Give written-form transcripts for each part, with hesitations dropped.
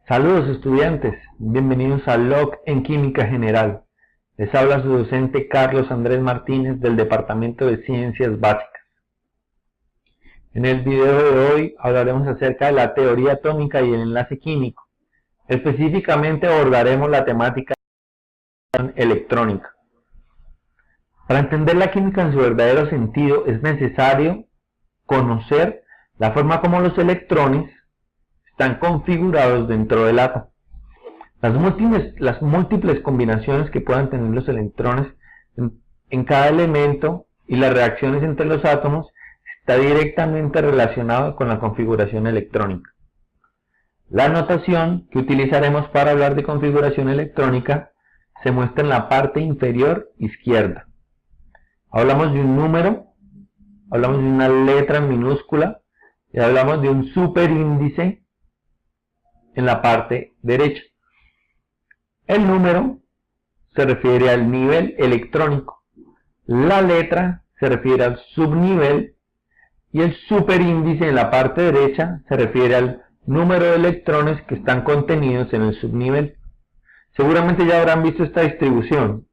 Saludos estudiantes, bienvenidos a LOC en Química General. Les habla su docente Carlos Andrés Martínez del Departamento de Ciencias Básicas. En el video de hoy hablaremos acerca de la teoría atómica y el enlace químico. Específicamente abordaremos la temática electrónica. Para entender la química en su verdadero sentido es necesario conocer la forma como los electrones están configurados dentro del átomo. Las múltiples combinaciones que puedan tener los electrones en cada elemento y las reacciones entre los átomos está directamente relacionado con la configuración electrónica. La notación que utilizaremos para hablar de configuración electrónica se muestra en la parte inferior izquierda. Hablamos de un número, hablamos de una letra minúscula y hablamos de un superíndice en la parte derecha. El número se refiere al nivel electrónico, la letra se refiere al subnivel y el superíndice en la parte derecha se refiere al número de electrones que están contenidos en el subnivel. Seguramente ya habrán visto esta distribución.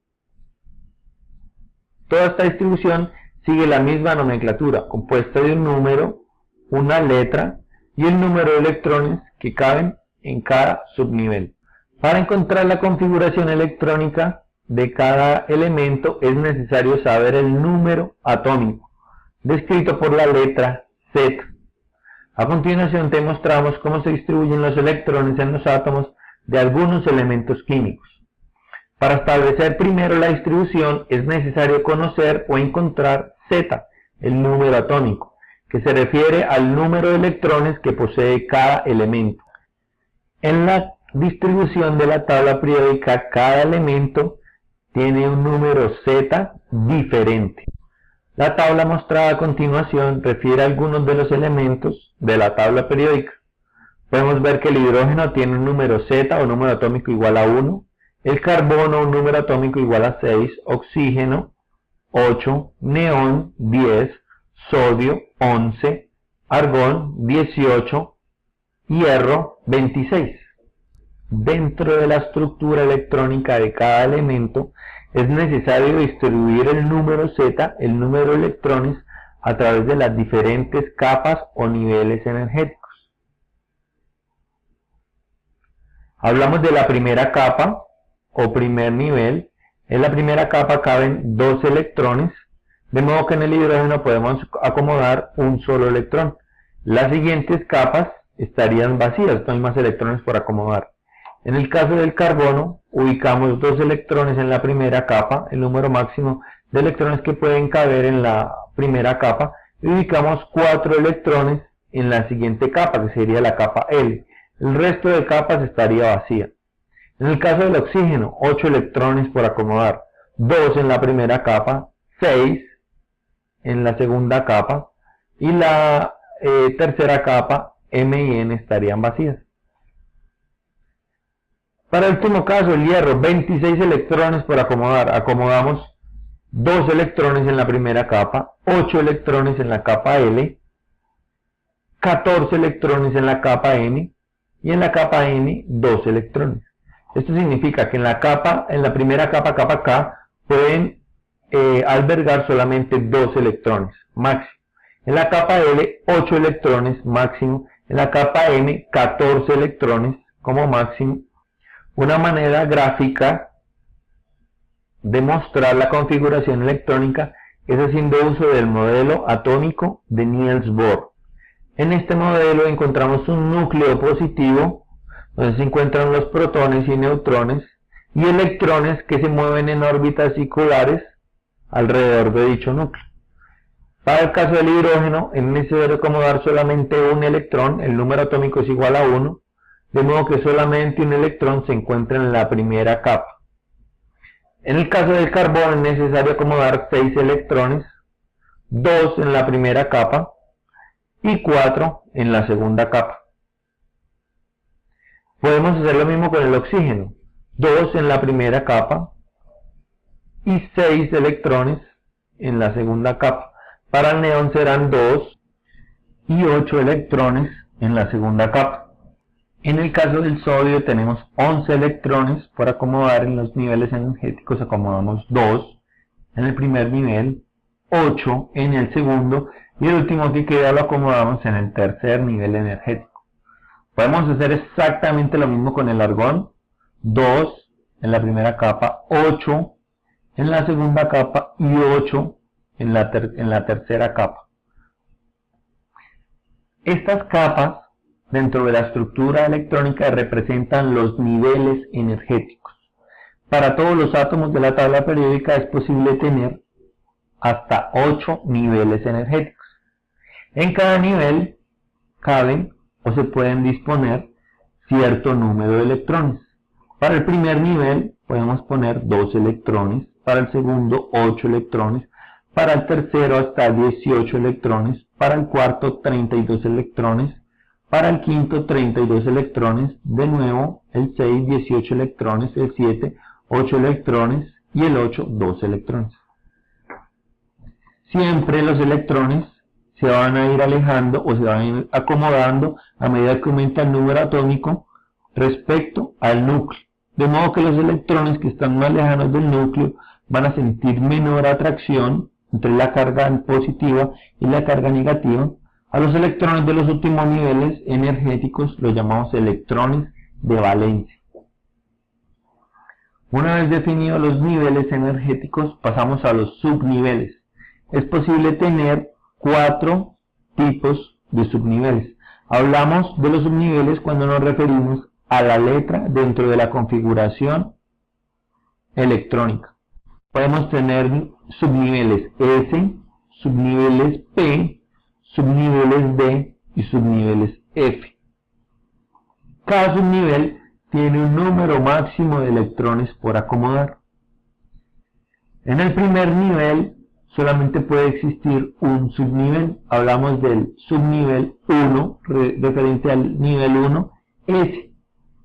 Toda esta distribución sigue la misma nomenclatura, compuesta de un número, una letra y el número de electrones que caben en cada subnivel. Para encontrar la configuración electrónica de cada elemento es necesario saber el número atómico, descrito por la letra Z. A continuación te mostramos cómo se distribuyen los electrones en los átomos de algunos elementos químicos. Para establecer primero la distribución es necesario conocer o encontrar Z, el número atómico, que se refiere al número de electrones que posee cada elemento. En la distribución de la tabla periódica, cada elemento tiene un número Z diferente. La tabla mostrada a continuación refiere a algunos de los elementos de la tabla periódica. Podemos ver que el hidrógeno tiene un número Z o número atómico igual a 1, el carbono un número atómico igual a 6, oxígeno 8, neón 10, sodio 11, argón 18, hierro 26. Dentro de la estructura electrónica de cada elemento es necesario distribuir el número Z, el número de electrones, a través de las diferentes capas o niveles energéticos. Hablamos de la primera capa o primer nivel. En la primera capa caben 2 electrones, de modo que en el hidrógeno podemos acomodar un solo electrón. Las siguientes capas estarían vacías, no hay más electrones por acomodar. En el caso del carbono, ubicamos 2 electrones en la primera capa, el número máximo de electrones que pueden caber en la primera capa, y ubicamos 4 electrones en la siguiente capa, que sería la capa L. El resto de capas estaría vacía. En el caso del oxígeno, 8 electrones por acomodar, 2 en la primera capa, 6 en la segunda capa, y la tercera capa, M y N, estarían vacías. Para el último caso, el hierro, 26 electrones por acomodar. Acomodamos 2 electrones en la primera capa, 8 electrones en la capa L, 14 electrones en la capa N, y en la capa N, 2 electrones. Esto significa que en la primera capa, capa K, pueden albergar solamente 2 electrones, máximo. En la capa L, 8 electrones, máximo. En la capa N, 14 electrones, como máximo. Una manera gráfica de mostrar la configuración electrónica es haciendo uso del modelo atómico de Niels Bohr. En este modelo encontramos un núcleo positivo, donde se encuentran los protones y neutrones, y electrones que se mueven en órbitas circulares alrededor de dicho núcleo. Para el caso del hidrógeno, es necesario acomodar solamente un electrón, el número atómico es igual a 1, de modo que solamente un electrón se encuentra en la primera capa. En el caso del carbono es necesario acomodar 6 electrones, 2 en la primera capa y 4 en la segunda capa. Podemos hacer lo mismo con el oxígeno, 2 en la primera capa y 6 electrones en la segunda capa. Para el neón serán 2 y 8 electrones en la segunda capa. En el caso del sodio tenemos 11 electrones por acomodar. En los niveles energéticos acomodamos 2 en el primer nivel, 8 en el segundo y el último que queda lo acomodamos en el tercer nivel energético. Podemos hacer exactamente lo mismo con el argón, 2 en la primera capa, 8 en la segunda capa y 8 en la tercera capa. Estas capas dentro de la estructura electrónica representan los niveles energéticos. Para todos los átomos de la tabla periódica es posible tener hasta 8 niveles energéticos. En cada nivel caben o se pueden disponer cierto número de electrones. Para el primer nivel podemos poner 2 electrones, para el segundo 8 electrones, para el tercero hasta 18 electrones, para el cuarto 32 electrones, para el quinto 32 electrones, de nuevo el 6 18 electrones, el 7 8 electrones y el 8 2 electrones. Siempre los electrones se van a ir alejando o se van a ir acomodando a medida que aumenta el número atómico respecto al núcleo. De modo que los electrones que están más lejanos del núcleo van a sentir menor atracción entre la carga positiva y la carga negativa. A los electrones de los últimos niveles energéticos los llamamos electrones de valencia. Una vez definidos los niveles energéticos, pasamos a los subniveles. Es posible tener 4 tipos de subniveles. Hablamos de los subniveles cuando nos referimos a la letra dentro de la configuración electrónica. Podemos tener subniveles S, subniveles P, subniveles D y subniveles F. Cada subnivel tiene un número máximo de electrones por acomodar. En el primer nivel solamente puede existir un subnivel. Hablamos del subnivel 1, referente al nivel 1, S.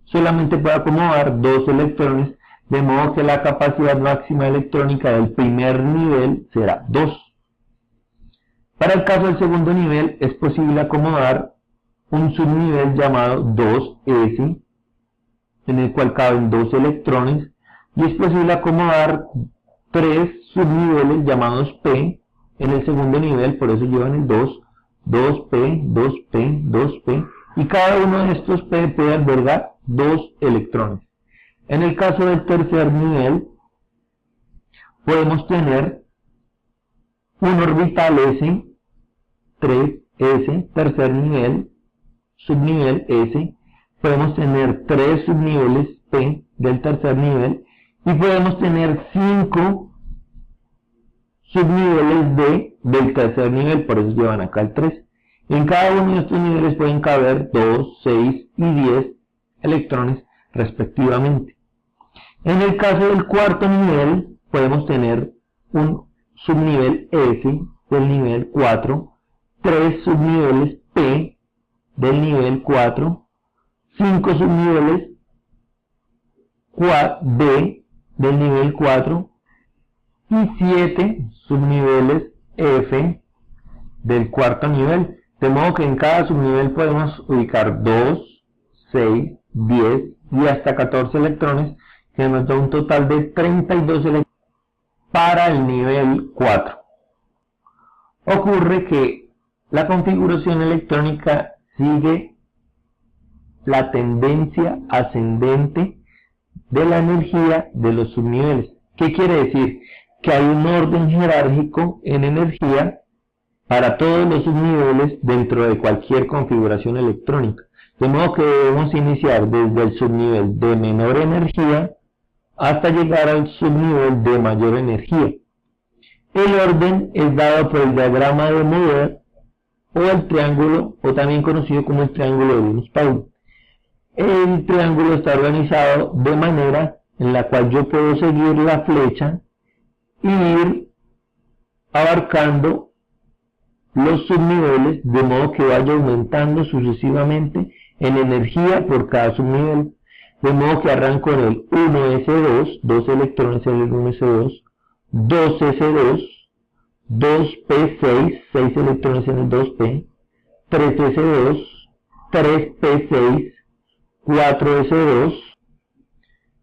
Solamente puede acomodar 2 electrones, de modo que la capacidad máxima electrónica del primer nivel será 2. Para el caso del segundo nivel es posible acomodar un subnivel llamado 2S, en el cual caben 2 electrones, y es posible acomodar 3 subniveles llamados P en el segundo nivel, por eso llevan el 2, 2P, 2P, 2P, y cada uno de estos P puede albergar 2 electrones. En el caso del tercer nivel, podemos tener un orbital S, 3S, tercer nivel, subnivel S, podemos tener 3 subniveles P del tercer nivel, y podemos tener 5 subniveles D del tercer nivel, por eso llevan acá el 3. En cada uno de estos niveles pueden caber 2, 6 y 10 electrones respectivamente. En el caso del cuarto nivel podemos tener un subnivel S del nivel 4, 3 subniveles P del nivel 4, 5 subniveles D del nivel 4 y 7 subniveles F del cuarto nivel. De modo que en cada subnivel podemos ubicar 2, 6, 10 y hasta 14 electrones, que nos da un total de 32 electrones para el nivel 4. Ocurre que la configuración electrónica sigue la tendencia ascendente de la energía de los subniveles. ¿Qué quiere decir? Que hay un orden jerárquico en energía para todos los subniveles dentro de cualquier configuración electrónica. De modo que debemos iniciar desde el subnivel de menor energía hasta llegar al subnivel de mayor energía. El orden es dado por el diagrama de Moebius o el triángulo, o también conocido como el triángulo de Linus-Pauling. El triángulo está organizado de manera en la cual yo puedo seguir la flecha y ir abarcando los subniveles, de modo que vaya aumentando sucesivamente en energía por cada subnivel. De modo que arranco en el 1s2, 2 electrones en el 1s2, 2s2, 2p6, 6 electrones en el 2p, 3s2, 3p6, 4s2,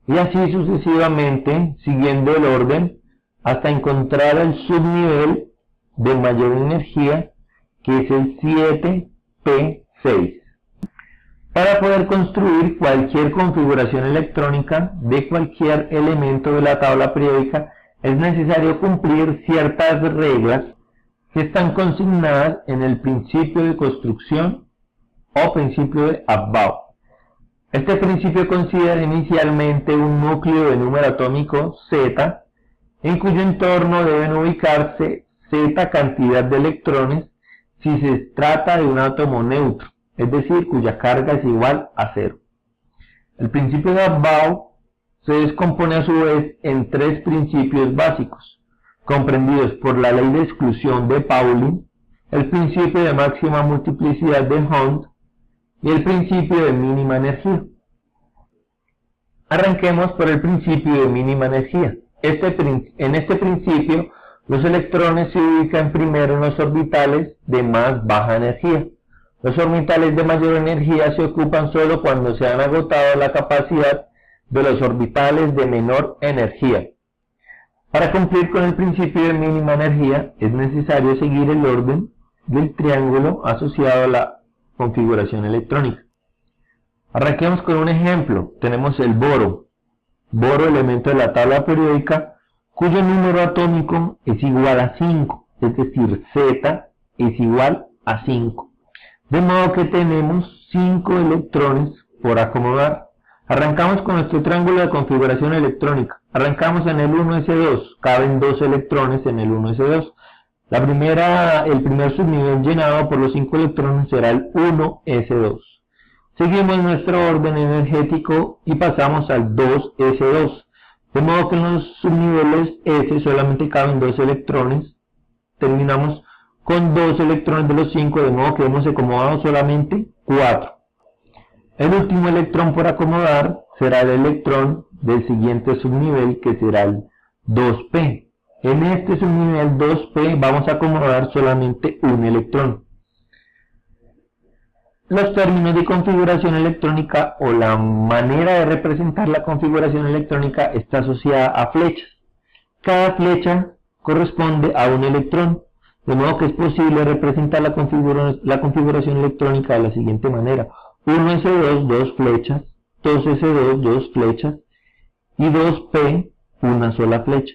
y así sucesivamente, siguiendo el orden, hasta encontrar el subnivel de mayor energía, que es el 7p6. Para poder construir cualquier configuración electrónica de cualquier elemento de la tabla periódica, es necesario cumplir ciertas reglas que están consignadas en el principio de construcción o principio de Aufbau. Este principio considera inicialmente un núcleo de número atómico Z, en cuyo entorno deben ubicarse Z cantidad de electrones si se trata de un átomo neutro, es decir, cuya carga es igual a 0. El principio de Aufbau se descompone a su vez en tres principios básicos, comprendidos por la ley de exclusión de Pauli, el principio de máxima multiplicidad de Hund y el principio de mínima energía. Arranquemos por el principio de mínima energía. En este principio, los electrones se ubican primero en los orbitales de más baja energía. Los orbitales de mayor energía se ocupan solo cuando se han agotado la capacidad de los orbitales de menor energía. Para cumplir con el principio de mínima energía, es necesario seguir el orden del triángulo asociado a la configuración electrónica. Arranquemos con un ejemplo. Tenemos el boro. Boro, elemento de la tabla periódica, cuyo número atómico es igual a 5, es decir, Z es igual a 5. De modo que tenemos 5 electrones por acomodar. Arrancamos con nuestro triángulo de configuración electrónica. Arrancamos en el 1s2, caben 2 electrones en el 1s2. El primer subnivel llenado por los 5 electrones será el 1s2. Seguimos nuestro orden energético y pasamos al 2s2. De modo que en los subniveles S solamente caben 2 electrones. Terminamos con 2 electrones de los 5, de modo que hemos acomodado solamente 4. El último electrón por acomodar será el electrón del siguiente subnivel, que será el 2p. En este subnivel 2p vamos a acomodar solamente un electrón. Los términos de configuración electrónica o la manera de representar la configuración electrónica está asociada a flechas. Cada flecha corresponde a un electrón, de modo que es posible representar la configuración electrónica de la siguiente manera: 1s2, 2 flechas, 2s2, 2 flechas, y 2p, una sola flecha.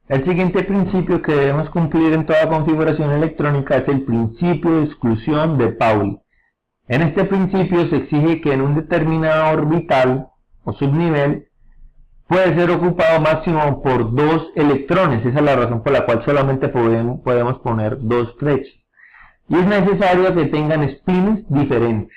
El siguiente principio que debemos cumplir en toda configuración electrónica es el principio de exclusión de Pauli. En este principio se exige que en un determinado orbital o subnivel puede ser ocupado máximo por 2 electrones. Esa es la razón por la cual solamente podemos poner 2 flechas. Y es necesario que tengan spins diferentes.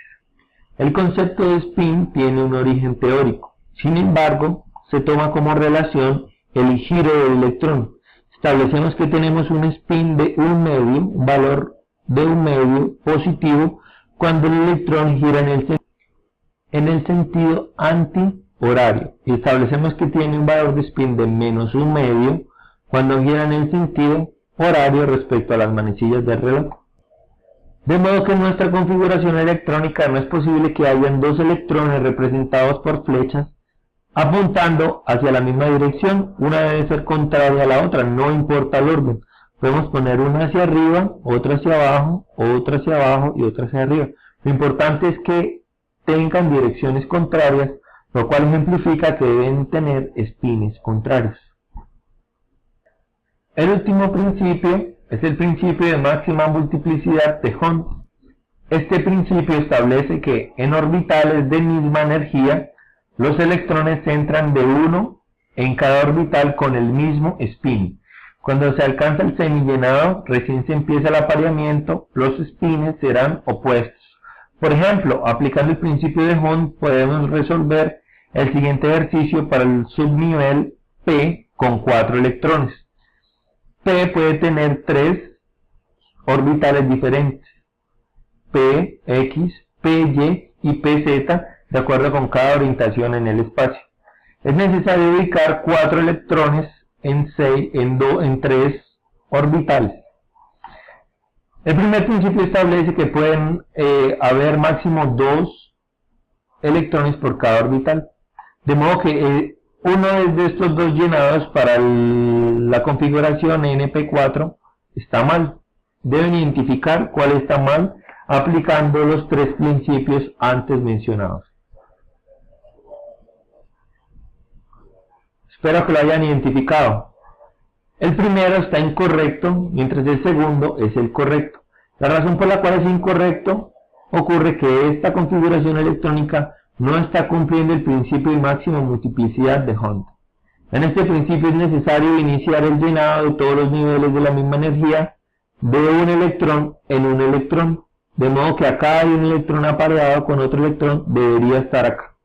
El concepto de spin tiene un origen teórico. Sin embargo, se toma como relación el giro del electrón. Establecemos que tenemos un spin de 1 medio, un valor de 1 medio positivo, cuando el electrón gira en el sentido antihorario. Y establecemos que tiene un valor de spin de menos 1 medio, cuando gira en el sentido horario respecto a las manecillas del reloj. De modo que en nuestra configuración electrónica no es posible que hayan 2 electrones representados por flechas apuntando hacia la misma dirección. Una debe ser contraria a la otra, no importa el orden. Podemos poner una hacia arriba, otra hacia abajo, otra hacia abajo y otra hacia arriba. Lo importante es que tengan direcciones contrarias, lo cual ejemplifica que deben tener espines contrarios. El último principio es el principio de máxima multiplicidad de Hund. Este principio establece que en orbitales de misma energía, los electrones entran de uno en cada orbital con el mismo spin. Cuando se alcanza el semillenado, recién se empieza el apareamiento, los spines serán opuestos. Por ejemplo, aplicando el principio de Hund, podemos resolver el siguiente ejercicio para el subnivel P con 4 electrones. P puede tener 3 orbitales diferentes: P, X, Py y Pz, de acuerdo con cada orientación en el espacio. Es necesario ubicar 4 electrones en 3 orbitales. El primer principio establece que pueden haber máximo 2 electrones por cada orbital. De modo que uno de estos dos llenados para la configuración NP4 está mal. Deben identificar cuál está mal aplicando los tres principios antes mencionados. Espero que lo hayan identificado. El primero está incorrecto, mientras el segundo es el correcto. La razón por la cual es incorrecto ocurre que esta configuración electrónica no está cumpliendo el principio de máxima multiplicidad de Hund. En este principio es necesario iniciar el llenado de todos los niveles de la misma energía de un electrón en un electrón, de modo que acá hay un electrón apareado con otro electrón, debería estar acá.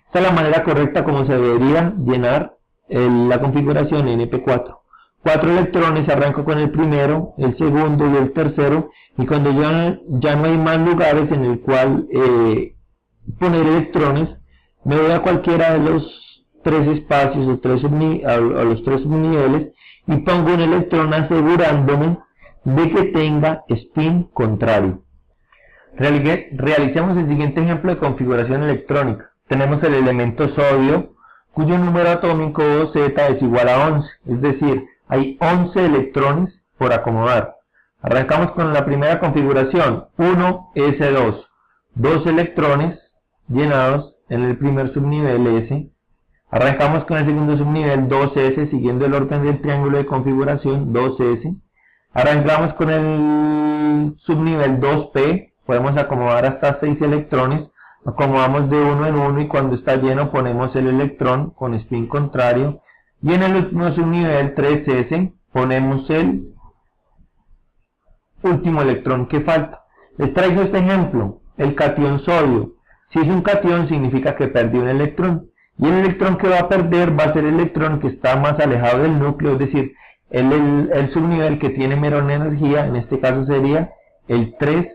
Esta es la manera correcta como se debería llenar la configuración NP4. 4 electrones, arranco con el primero, el segundo y el tercero, y cuando ya no hay más lugares en el cual poner electrones, me voy a cualquiera de los tres espacios o los tres subniveles y pongo un electrón asegurándome de que tenga spin contrario. Realicemos el siguiente ejemplo de configuración electrónica. Tenemos el elemento sodio, cuyo número atómico Z es igual a 11, es decir, hay 11 electrones por acomodar. Arrancamos con la primera configuración, 1s2, 2 electrones llenados en el primer subnivel S. Arrancamos con el segundo subnivel 2s, siguiendo el orden del triángulo de configuración 2s. Arrancamos con el subnivel 2p, podemos acomodar hasta 6 electrones. Acomodamos de uno en uno y cuando está lleno ponemos el electrón con spin contrario. Y en el último subnivel 3s ponemos el último electrón que falta. Les traigo este ejemplo, el catión sodio. Si es un catión significa que perdió un electrón. Y el electrón que va a perder va a ser el electrón que está más alejado del núcleo, es decir, el subnivel que tiene menor energía, en este caso sería el 3s,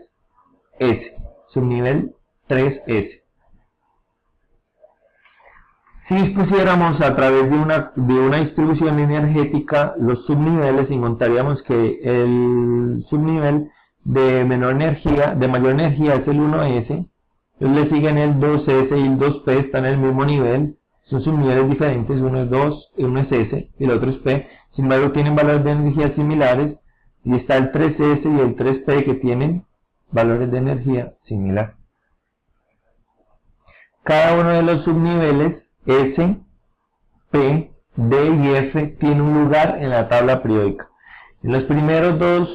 subnivel 3s. Si dispusiéramos a través de una distribución energética los subniveles, encontraríamos que el subnivel de mayor energía es el 1s, le siguen el 2s y el 2p, están en el mismo nivel, son subniveles diferentes, uno es 2, uno es s y el otro es p, sin embargo tienen valores de energía similares, y está el 3s y el 3p que tienen valores de energía similar. Cada uno de los subniveles S, P, D y F tiene un lugar en la tabla periódica. En los primeros dos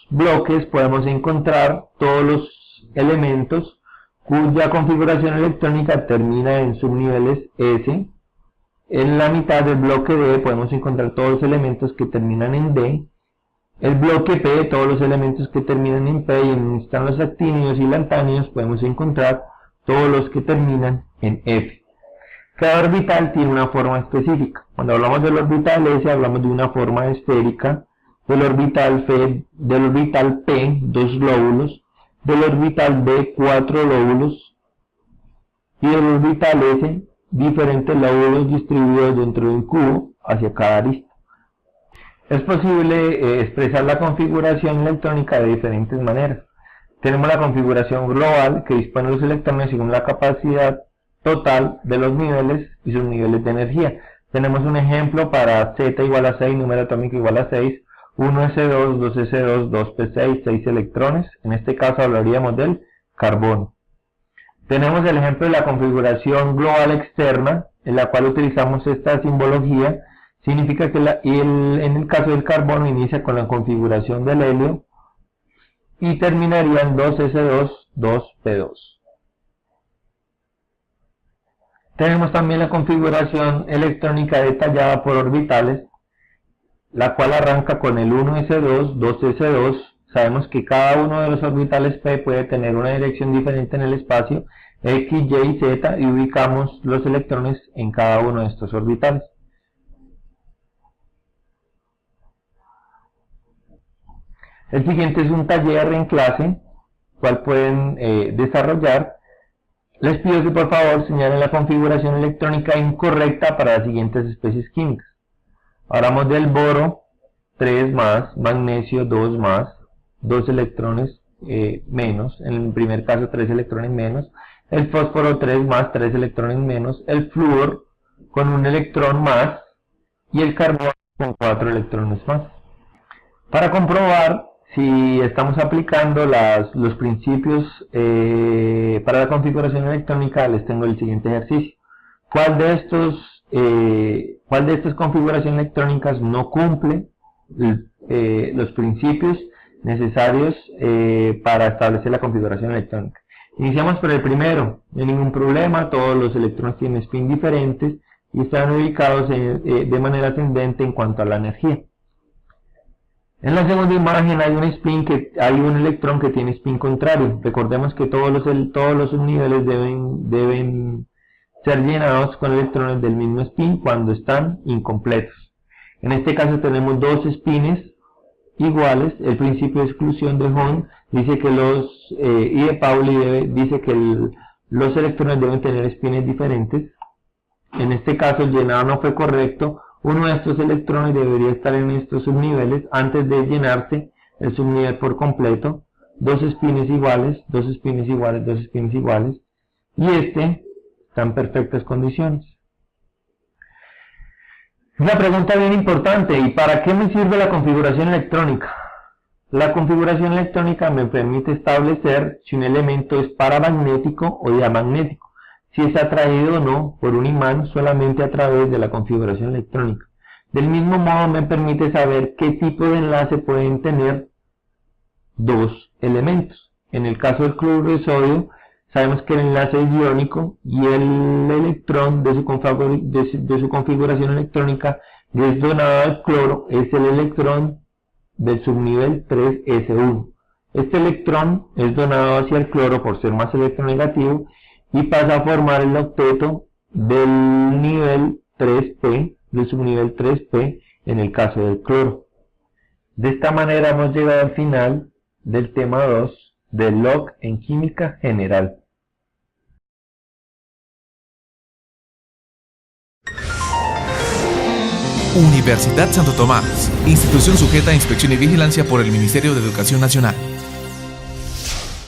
bloques podemos encontrar todos los elementos cuya configuración electrónica termina en subniveles S. En la mitad del bloque D podemos encontrar todos los elementos que terminan en D. El bloque P, todos los elementos que terminan en P, y en donde están los actínidos y lantánidos podemos encontrar todos los que terminan en F. Cada orbital tiene una forma específica. Cuando hablamos del orbital S hablamos de una forma esférica, del orbital P 2 lóbulos, del orbital D 4 lóbulos y del orbital S diferentes lóbulos distribuidos dentro de un cubo hacia cada arista. Es posible expresar la configuración electrónica de diferentes maneras. Tenemos la configuración global que dispone los electrones según la capacidad total de los niveles y sus niveles de energía. Tenemos un ejemplo para Z igual a 6, número atómico igual a 6, 1s2, 2s2, 2p6, 6 electrones. En este caso hablaríamos del carbono. Tenemos el ejemplo de la configuración global externa, en la cual utilizamos esta simbología. Significa que en el caso del carbono inicia con la configuración del helio y terminaría en 2s2, 2p2. Tenemos también la configuración electrónica detallada por orbitales, la cual arranca con el 1s2, 2s2. Sabemos que cada uno de los orbitales P puede tener una dirección diferente en el espacio, X, Y y Z, y ubicamos los electrones en cada uno de estos orbitales. El siguiente es un taller en clase, cual pueden desarrollar. Les pido que por favor señalen la configuración electrónica incorrecta para las siguientes especies químicas. Hablamos del boro, 3 más, magnesio, 2 más, 2 electrones menos, en el primer caso 3 electrones menos, el fósforo 3 más 3 electrones menos, el flúor con un electrón más y el carbono con 4 electrones más. Para comprobar si estamos aplicando los principios para la configuración electrónica, les tengo el siguiente ejercicio. ¿Cuál de estas configuraciones electrónicas no cumple los principios necesarios para establecer la configuración electrónica? Iniciamos por el primero. No hay ningún problema, todos los electrones tienen spin diferentes y están ubicados de manera ascendente en cuanto a la energía. En la segunda imagen hay un electrón que tiene spin contrario. Recordemos que todos los subniveles deben ser llenados con electrones del mismo spin cuando están incompletos. En este caso tenemos dos spins iguales. El principio de exclusión de Hahn dice que y de Pauli dice que los electrones deben tener spins diferentes. En este caso el llenado no fue correcto. Uno de estos electrones debería estar en estos subniveles antes de llenarse el subnivel por completo. Dos spins iguales, dos spins iguales, dos spins iguales. Y este está en perfectas condiciones. Una pregunta bien importante: ¿y para qué me sirve la configuración electrónica? La configuración electrónica me permite establecer si un elemento es paramagnético o diamagnético, si es atraído o no por un imán solamente a través de la configuración electrónica. Del mismo modo me permite saber qué tipo de enlace pueden tener dos elementos. En el caso del cloruro de sodio, sabemos que el enlace es iónico y el electrón de su configuración electrónica que es donado al cloro es el electrón del subnivel 3s1. Este electrón es donado hacia el cloro por ser más electronegativo y pasa a formar el octeto del nivel 3p, del subnivel 3p en el caso del cloro. De esta manera hemos llegado al final del tema 2 del log en química general. Universidad Santo Tomás, institución sujeta a inspección y vigilancia por el Ministerio de Educación Nacional.